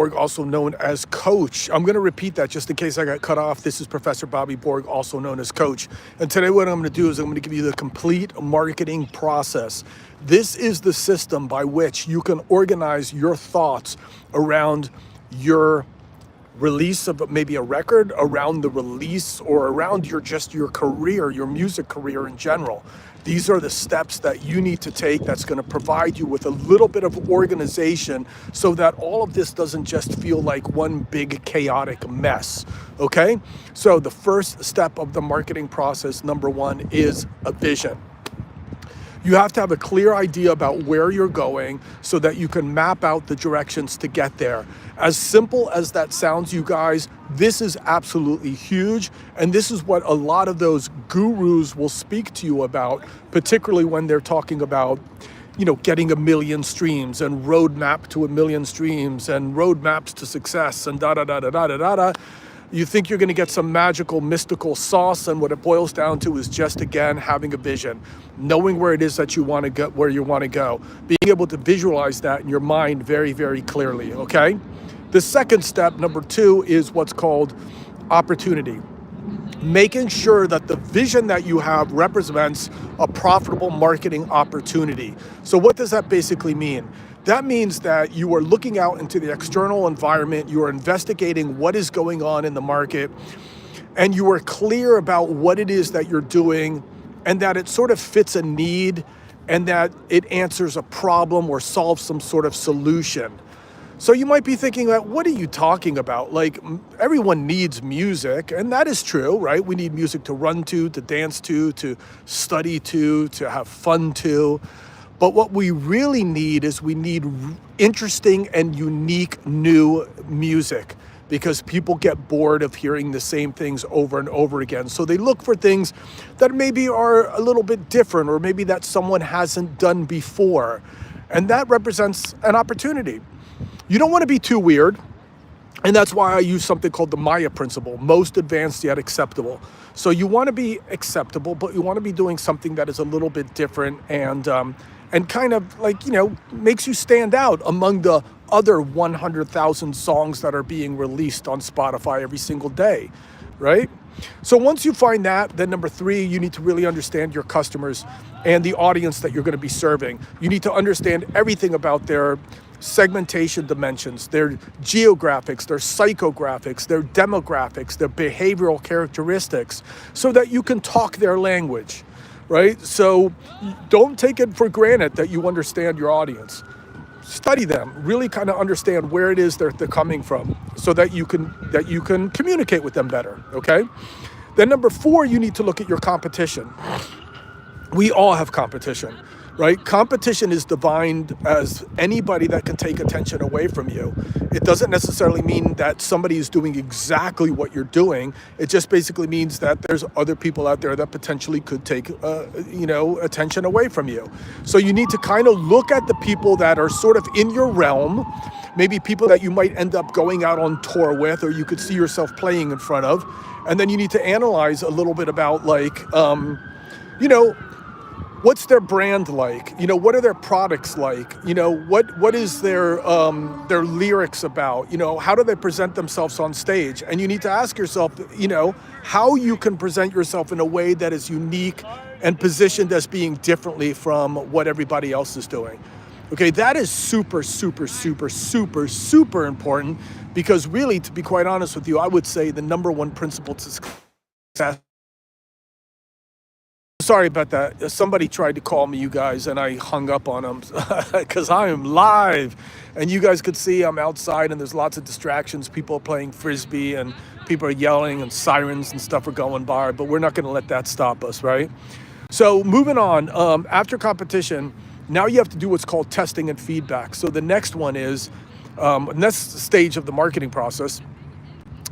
Borg, also known as Coach. I'm going to repeat that just in case I got cut off. This is Professor Bobby Borg, also known as Coach. And today what I'm going to do is I'm going to give you the complete marketing process. This is the system by which you can organize your thoughts around your release of maybe a record, around the release, or around your career, your music career in general. These are the steps that you need to take that's going to provide you with a little bit of organization so that all of this doesn't just feel like one big chaotic mess, okay? So the first step of the marketing process, number one, is a vision. You have to have a clear idea about where you're going so that you can map out the directions to get there. As simple as that sounds, you guys, this is absolutely huge. And this is what a lot of those gurus will speak to you about, particularly when they're talking about, getting 1 million streams and roadmap to 1 million streams and roadmaps to success and da-da-da-da-da-da-da. You think you're going to get some magical, mystical sauce, and what it boils down to is just, again, having a vision, knowing where it is that you want to go, where you want to go, being able to visualize that in your mind very, very clearly, okay? The second step, number two, is what's called opportunity. Making sure that the vision that you have represents a profitable marketing opportunity. So what does that basically mean? That means that you are looking out into the external environment, you are investigating what is going on in the market, and you are clear about what it is that you're doing, and that it sort of fits a need, and that it answers a problem or solves some sort of solution. So you might be thinking that, what are you talking about? Like, everyone needs music, and that is true, right? We need music to run to dance to study to have fun to. But what we really need is we need interesting and unique new music, because people get bored of hearing the same things over and over again. So they look for things that maybe are a little bit different, or maybe that someone hasn't done before. And that represents an opportunity. You don't want to be too weird. And that's why I use something called the Maya principle, most advanced yet acceptable. So you want to be acceptable, but you want to be doing something that is a little bit different and kind of like, makes you stand out among the other 100,000 songs that are being released on Spotify every single day, right? So once you find that, then number three, you need to really understand your customers and the audience that you're going to be serving. You need to understand everything about their segmentation dimensions, their geographics, their psychographics, their demographics, their behavioral characteristics, so that you can talk their language, right? So don't take it for granted that you understand your audience. Study them, really kind of understand where it is they're coming from, so that you can communicate with them better, okay? Then number four, you need to look at your competition. We all have competition, right? Competition is defined as anybody that can take attention away from you. It doesn't necessarily mean that somebody is doing exactly what you're doing. It just basically means that there's other people out there that potentially could take, attention away from you. So you need to kind of look at the people that are sort of in your realm, maybe people that you might end up going out on tour with, or you could see yourself playing in front of. And then you need to analyze a little bit about what's their brand like? What are their products like? What is their lyrics about? How do they present themselves on stage? And you need to ask yourself, how you can present yourself in a way that is unique and positioned as being differently from what everybody else is doing. Okay, that is super, super, super, super, super important, because really, to be quite honest with you, I would say the number one principle to success. Sorry about that. Somebody tried to call me, you guys, and I hung up on them because I am live. And you guys could see I'm outside and there's lots of distractions. People are playing Frisbee and people are yelling and sirens and stuff are going by, but we're not going to let that stop us, right? So moving on, after competition, now you have to do what's called testing and feedback. So the next one is, next stage of the marketing process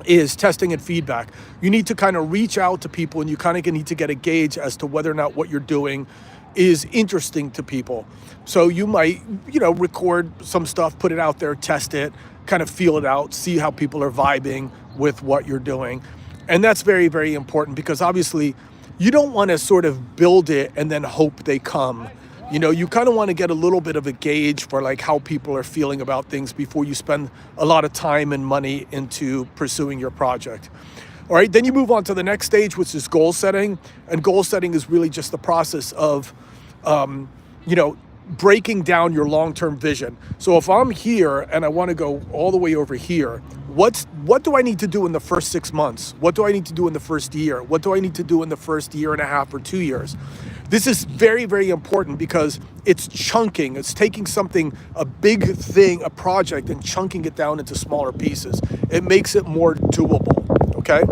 is testing and feedback. You need to kind of reach out to people, and you kind of need to get a gauge as to whether or not what you're doing is interesting to people. So you might, record some stuff, put it out there, test it, kind of feel it out, see how people are vibing with what you're doing. And that's very, very important, because obviously you don't want to sort of build it and then hope they come. You know, you kind of want to get a little bit of a gauge for like how people are feeling about things before you spend a lot of time and money into pursuing your project. All right, then you move on to the next stage, which is goal setting. And goal setting is really just the process of, you know, breaking down your long-term vision. So if I'm here and I want to go all the way over here, what do I need to do in the first 6 months? What do I need to do in the first year? What do I need to do in the first year and a half or 2 years? This is very, very important because it's chunking. It's taking something, a big thing, a project, and chunking it down into smaller pieces. It makes it more doable, okay?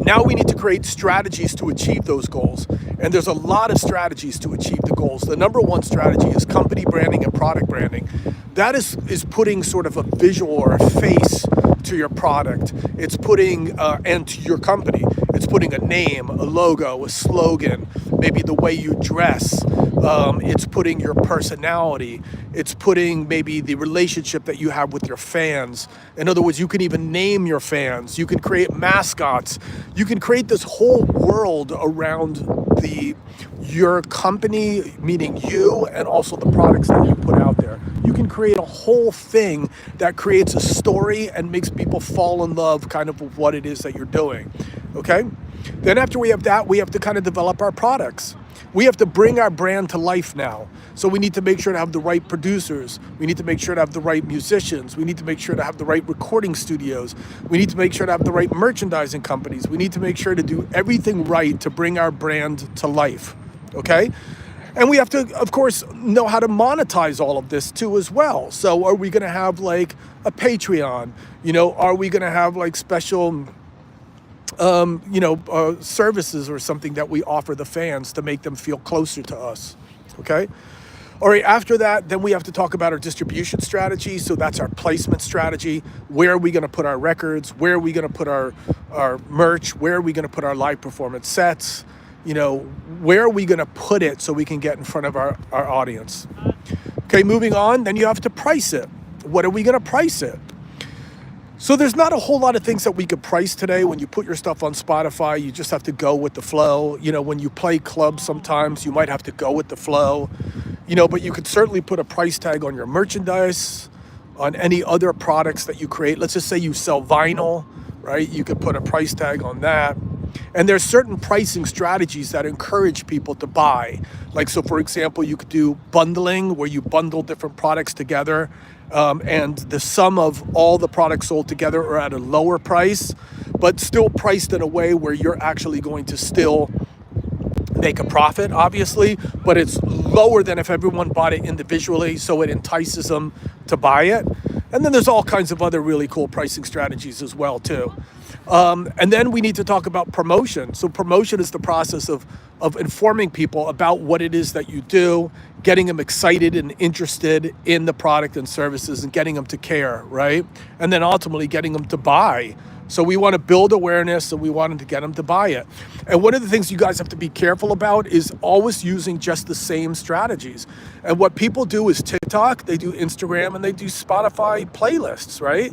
Now we need to create strategies to achieve those goals. And there's a lot of strategies to achieve the goals. The number one strategy is company branding and product branding. That is putting sort of a visual or a face to your product. It's putting, and to your company. It's putting a name, a logo, a slogan, maybe the way you dress. It's putting your personality. It's putting maybe the relationship that you have with your fans. In other words, you can even name your fans. You can create mascots. You can create this whole world around your company, meaning you, and also the products that you put out there. You can create a whole thing that creates a story and makes people fall in love kind of with what it is that you're doing, okay? Then after we have that, we have to kind of develop our products. We have to bring our brand to life now. So we need to make sure to have the right producers. We need to make sure to have the right musicians. We need to make sure to have the right recording studios. We need to make sure to have the right merchandising companies. We need to make sure to do everything right to bring our brand to life, okay? And we have to, of course, know how to monetize all of this too as well. So are we gonna have like a Patreon? You know, are we gonna have like special services or something that we offer the fans to make them feel closer to us, okay? All right, after that, then we have to talk about our distribution strategy. So that's our placement strategy. Where are we gonna put our records? Where are we gonna put our merch? Where are we gonna put our live performance sets? You know, where are we gonna put it so we can get in front of our audience? Okay, moving on, then you have to price it. What are we gonna price it? So there's not a whole lot of things that we could price today. When you put your stuff on Spotify, you just have to go with the flow. You know, when you play clubs, sometimes you might have to go with the flow. You know, but you could certainly put a price tag on your merchandise, on any other products that you create. Let's just say you sell vinyl, right? You could put a price tag on that. And there's certain pricing strategies that encourage people to buy. Like, so for example, you could do bundling, where you bundle different products together, and the sum of all the products sold together are at a lower price, but still priced in a way where you're actually going to still make a profit, obviously, but it's lower than if everyone bought it individually, so it entices them to buy it. And then there's all kinds of other really cool pricing strategies as well too. And then we need to talk about promotion. So promotion is the process of informing people about what it is that you do, getting them excited and interested in the product and services, and getting them to care, right? And then ultimately getting them to buy. So we want to build awareness, and we want to get them to buy it. And one of the things you guys have to be careful about is always using just the same strategies. And what people do is TikTok, they do Instagram, and they do Spotify playlists, right?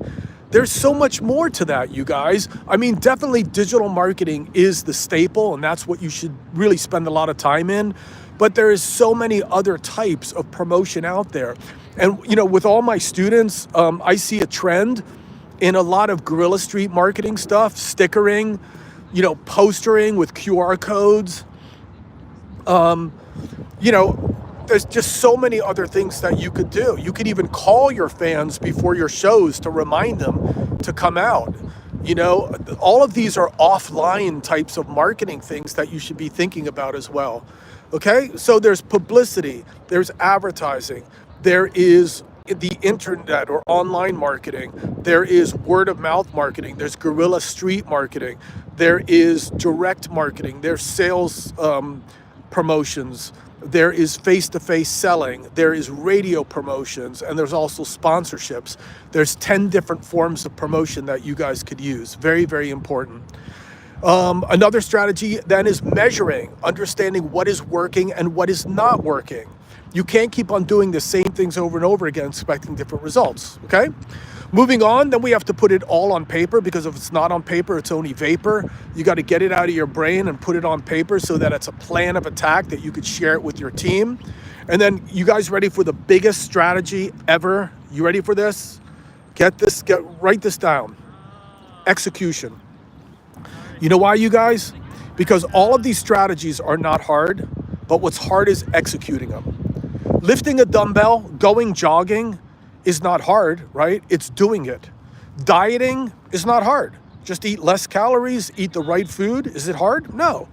There's so much more to that, you guys. I mean, definitely digital marketing is the staple, and that's what you should really spend a lot of time in. But there is so many other types of promotion out there. And, you know, with all my students, I see a trend in a lot of guerrilla street marketing stuff, stickering, you know, postering with QR codes. You know, there's just so many other things that you could do. You could even call your fans before your shows to remind them to come out. You know, all of these are offline types of marketing things that you should be thinking about as well. Okay, so there's publicity, there's advertising, there is the internet or online marketing, there is word of mouth marketing, there's guerrilla street marketing, there is direct marketing, there's sales promotions, there is face-to-face selling, there is radio promotions, and there's also sponsorships. There's 10 different forms of promotion that you guys could use. Very, very important. Another strategy then is measuring, understanding what is working and what is not working. You can't keep on doing the same things over and over again expecting different results, okay? Moving on, then we have to put it all on paper, because if it's not on paper, it's only vapor. You got to get it out of your brain and put it on paper so that it's a plan of attack that you could share it with your team. And then, you guys ready for the biggest strategy ever? You ready for this? Write this down. Execution. You know why, you guys? Because all of these strategies are not hard, but what's hard is executing them. Lifting a dumbbell, going jogging is not hard, right? It's doing it. Dieting is not hard. Just eat less calories, eat the right food. Is it hard? No.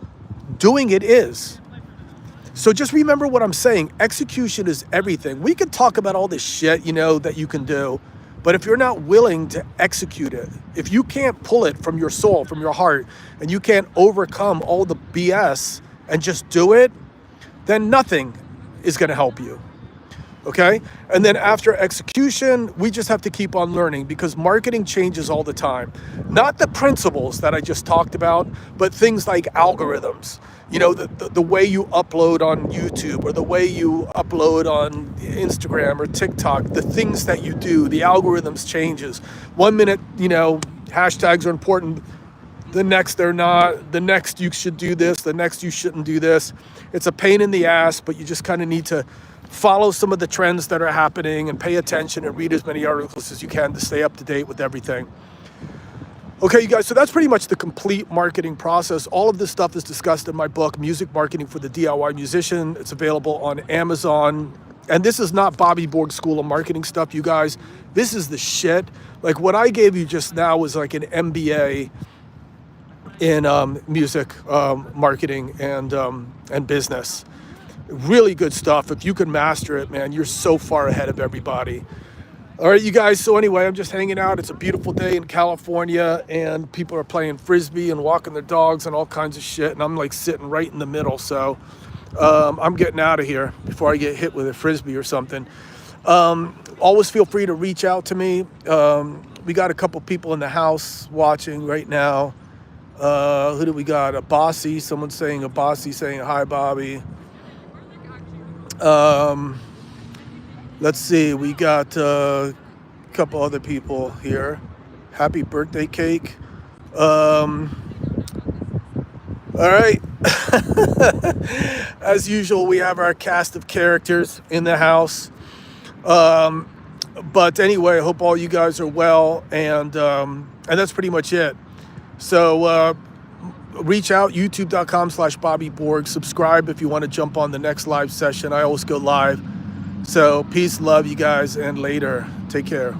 Doing it is. So just remember what I'm saying. Execution is everything. We could talk about all this shit, that you can do, but if you're not willing to execute it, if you can't pull it from your soul, from your heart, and you can't overcome all the BS and just do it, then nothing is going to help you. Okay? And then after execution, we just have to keep on learning, because marketing changes all the time. Not the principles that I just talked about, but things like algorithms. The way you upload on YouTube, or the way you upload on Instagram or TikTok, the things that you do, the algorithms changes. 1 minute, hashtags are important. The next they're not. The next you should do this. The next you shouldn't do this. It's a pain in the ass, but you just kind of need to follow some of the trends that are happening and pay attention and read as many articles as you can to stay up to date with everything. Okay, you guys, so that's pretty much the complete marketing process. All of this stuff is discussed in my book, Music Marketing for the DIY Musician. It's available on Amazon. And this is not Bobby Borg School of Marketing stuff, you guys. This is the shit. Like, what I gave you just now was like an MBA in music marketing and business. Really good stuff. If you can master it, man, you're so far ahead of everybody. All right, you guys, so anyway, I'm just hanging out. It's a beautiful day in California, and people are playing Frisbee and walking their dogs and all kinds of shit, and I'm like sitting right in the middle, so I'm getting out of here before I get hit with a Frisbee or something. Always feel free to reach out to me. We got a couple people in the house watching right now. Who do we got? A Bossy, someone saying a Bossy, saying hi, Bobby. Let's see, we got a couple other people here. Happy birthday cake. All right. As usual, we have our cast of characters in the house. But anyway, I hope all you guys are well, and that's pretty much it. So reach out, youtube.com/Bobby Borg. Subscribe if you want to jump on the next live session. I always go live. So peace, love you guys, and later. Take care.